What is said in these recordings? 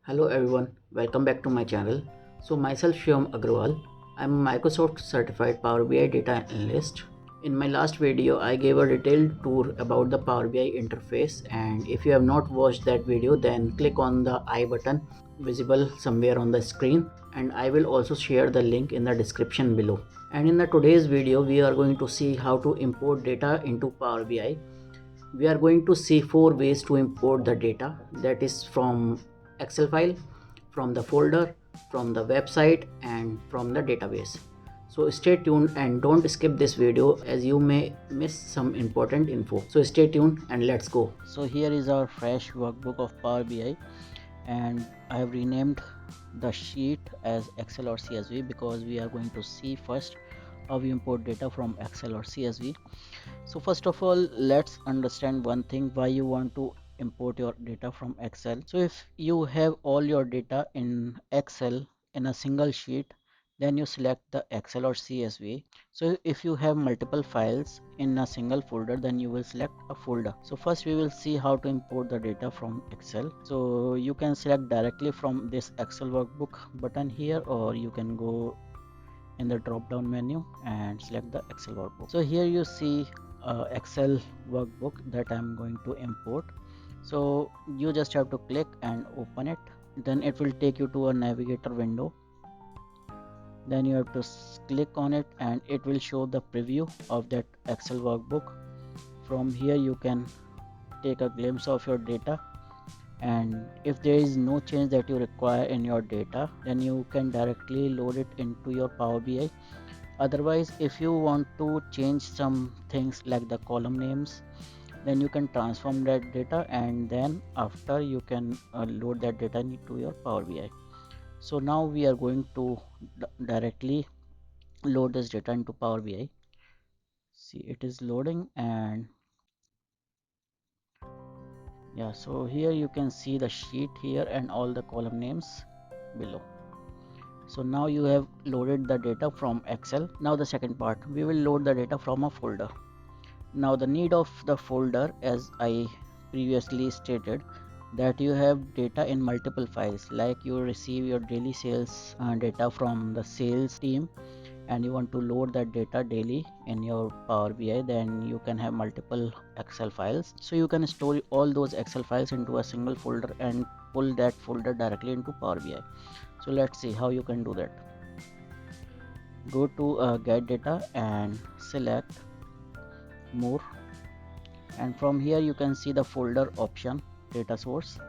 Hello everyone, welcome back to my channel. So myself Shivam Agrawal, I'm a Microsoft certified Power BI data analyst. In my last video, I gave a detailed tour about the Power BI interface, and if you have not watched that video, then click on the I button visible somewhere on the screen, and I will also share the link in the description below. And in the today's video, we are going to see how to import data into Power BI. We are going to see four ways to import the data, that is from Excel file, from the folder, from the website, and from the database. So stay tuned and don't skip this video as you may miss some important info. So stay tuned and let's go. So here is our fresh workbook of Power BI, and I have renamed the sheet as Excel or CSV because we are going to see first how we import data from Excel or CSV. So first of all, let's understand one thing, why you want to import your data from Excel. So if you have all your data in Excel in a single sheet, then you select the Excel or CSV. So if you have multiple files in a single folder, then you will select a folder. So first we will see how to import the data from Excel. So you can select directly from this Excel workbook button here, or you can go in the drop down menu and select the Excel workbook. So here you see Excel workbook that I'm going to import. So you just have to click and open it, then it will take you to a navigator window. Then you have to click on it and it will show the preview of that Excel workbook. From here you can take a glimpse of your data, and if there is no change that you require in your data, then you can directly load it into your Power BI. Otherwise, if you want to change some things like the column names, then you can transform that data, and then after you can load that data into your Power BI. So now we are going to directly load this data into Power BI. See, it is loading, and yeah, so here you can see the sheet here and all the column names below. So now you have loaded the data from Excel. Now the second part, we will load the data from a folder. Now the need of the folder, as I previously stated, that you have data in multiple files, like you receive your daily sales data from the sales team and you want to load that data daily in your Power BI, then you can have multiple Excel files. So you can store all those Excel files into a single folder and pull that folder directly into Power BI. So let's see how you can do that. Go to get data and select more, and from here you can see the folder option, data source.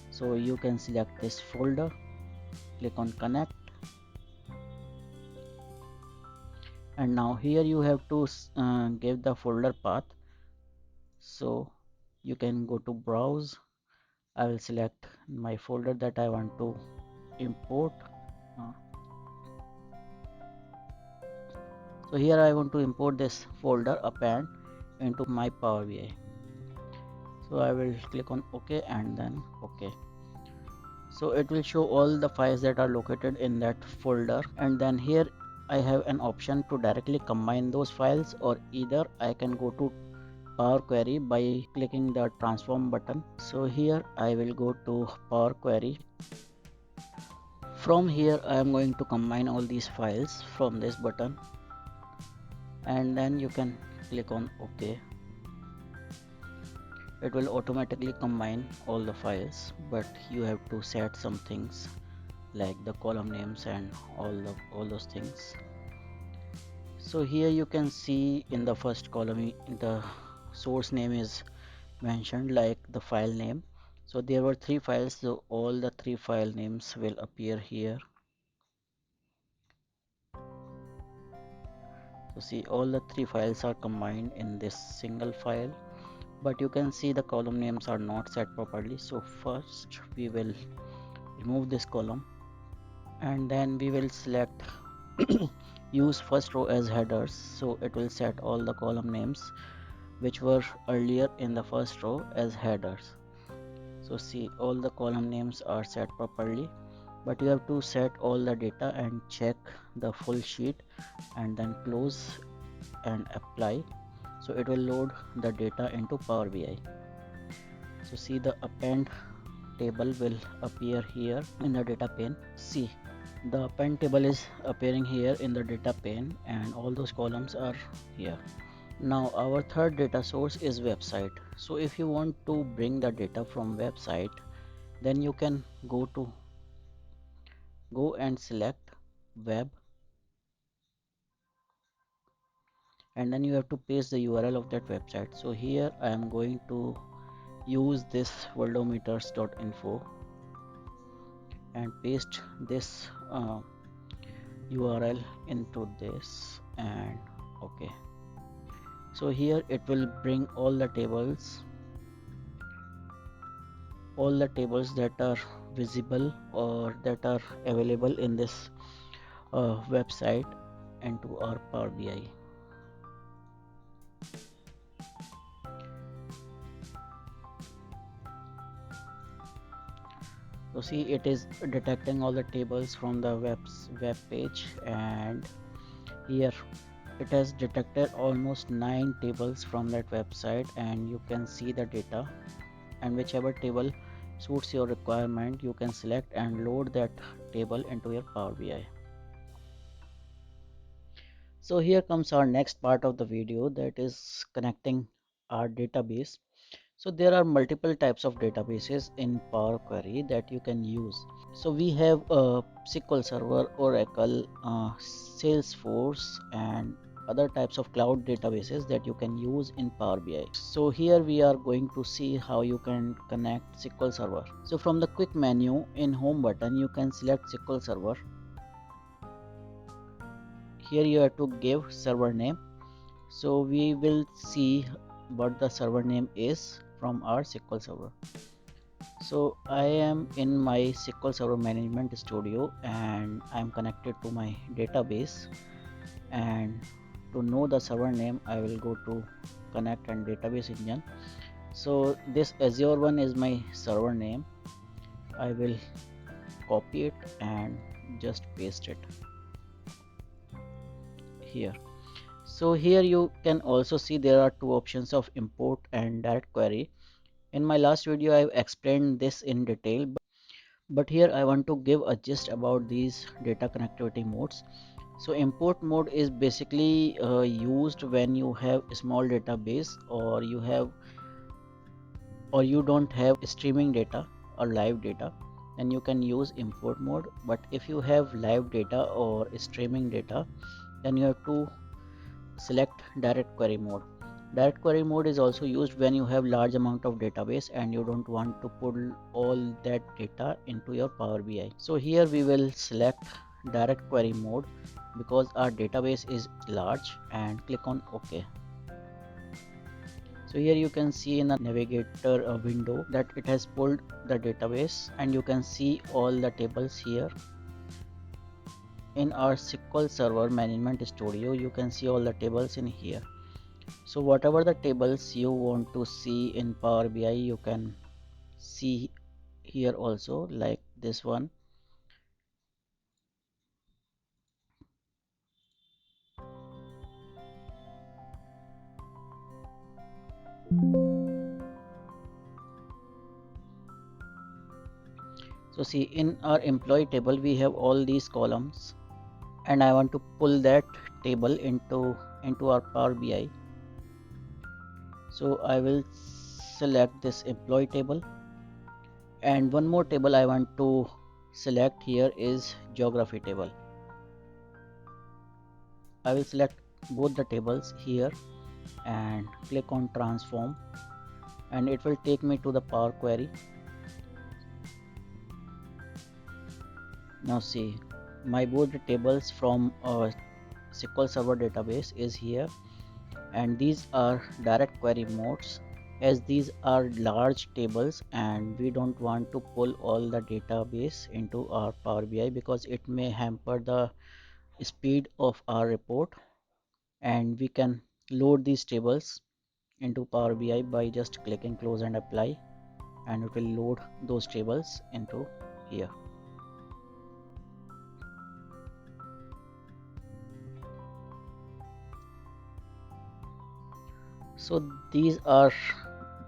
So you can select this folder, click on connect, and now here you have to give the folder path. So you can go to browse. I will select my folder that I want to import. So here I want to import this folder append into my Power BI. So I will click on OK and then OK. So it will show all the files that are located in that folder, and then here I have an option to directly combine those files, or either I can go to Power Query by clicking the transform button. So here I will go to Power Query. From here I am going to combine all these files from this button, and then you can click on OK. It will automatically combine all the files, but you have to set some things like the column names and all those things. So here you can see in the first column the source name is mentioned, like the file name. So there were three files, so all the three file names will appear here. So see, all the three files are combined in this single file, but you can see the column names are not set properly. So first we will remove this column, and then we will select use first row as headers, so it will set all the column names which were earlier in the first row as headers. So see, all the column names are set properly, but you have to set all the data and check the full sheet and then close and apply. So it will load the data into Power BI. So see, the append table will appear here in the data pane. See, the append table is appearing here in the data pane and all those columns are here. Now our third data source is website. So if you want to bring the data from website, then you can go and select web, and then you have to paste the URL of that website. So here I am going to use this worldometers.info and paste this URL into this, and okay. So here it will bring all the tables that are visible or that are available in this website into our Power BI. So see, it is detecting all the tables from the web page, and here it has detected almost 9 tables from that website, and you can see the data, and whichever table suits your requirement you can select and load that table into your Power BI. So here comes our next part of the video, that is connecting our database. So there are multiple types of databases in Power Query that you can use. So we have SQL Server, Oracle, Salesforce, and other types of cloud databases that you can use in Power BI. So here we are going to see how you can connect SQL Server. So from the quick menu in home button you can select SQL Server. Here you have to give server name. So we will see what the server name is from our SQL Server. So I am in my SQL Server Management Studio and I am connected to my database, and to know the server name I will go to connect and database engine. So this Azure one is my server name. I will copy it and just paste it here. So here you can also see there are two options of import and direct query. In my last video I have explained this in detail, but here I want to give a gist about these data connectivity modes. So import mode is basically used when you have a small database or you don't have streaming data or live data, then you can use import mode. But if you have live data or streaming data, then you have to select direct query mode. Direct query mode is also used when you have large amount of database and you don't want to pull all that data into your Power BI. So here we will select direct query mode because our database is large, and click on OK. So here you can see in the navigator window that it has pulled the database, and you can see all the tables here. In our SQL Server Management Studio you can see all the tables in here. So whatever the tables you want to see in Power BI you can see here also, like this one. So see, in our employee table we have all these columns, and I want to pull that table into our Power BI. So I will select this employee table, and one more table I want to select here is geography table. I will select both the tables here and click on transform, and it will take me to the Power Query. Now see, my both the tables from SQL Server database is here, and these are direct query modes, as these are large tables and we don't want to pull all the database into our Power BI because it may hamper the speed of our report. And we can load these tables into Power BI by just clicking close and apply, and it will load those tables into here. So these are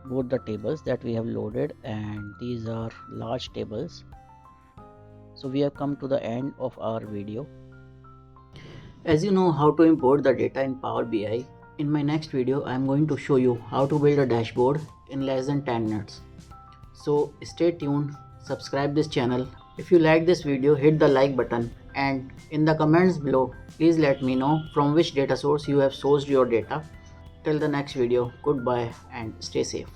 both the tables that we have loaded, and these are large tables. So we have come to the end of our video. As you know how to import the data in Power BI, in my next video I am going to show you how to build a dashboard in less than 10 minutes. So stay tuned, subscribe this channel. If you like this video, hit the like button, and in the comments below please let me know from which data source you have sourced your data. Till the next video, goodbye and stay safe.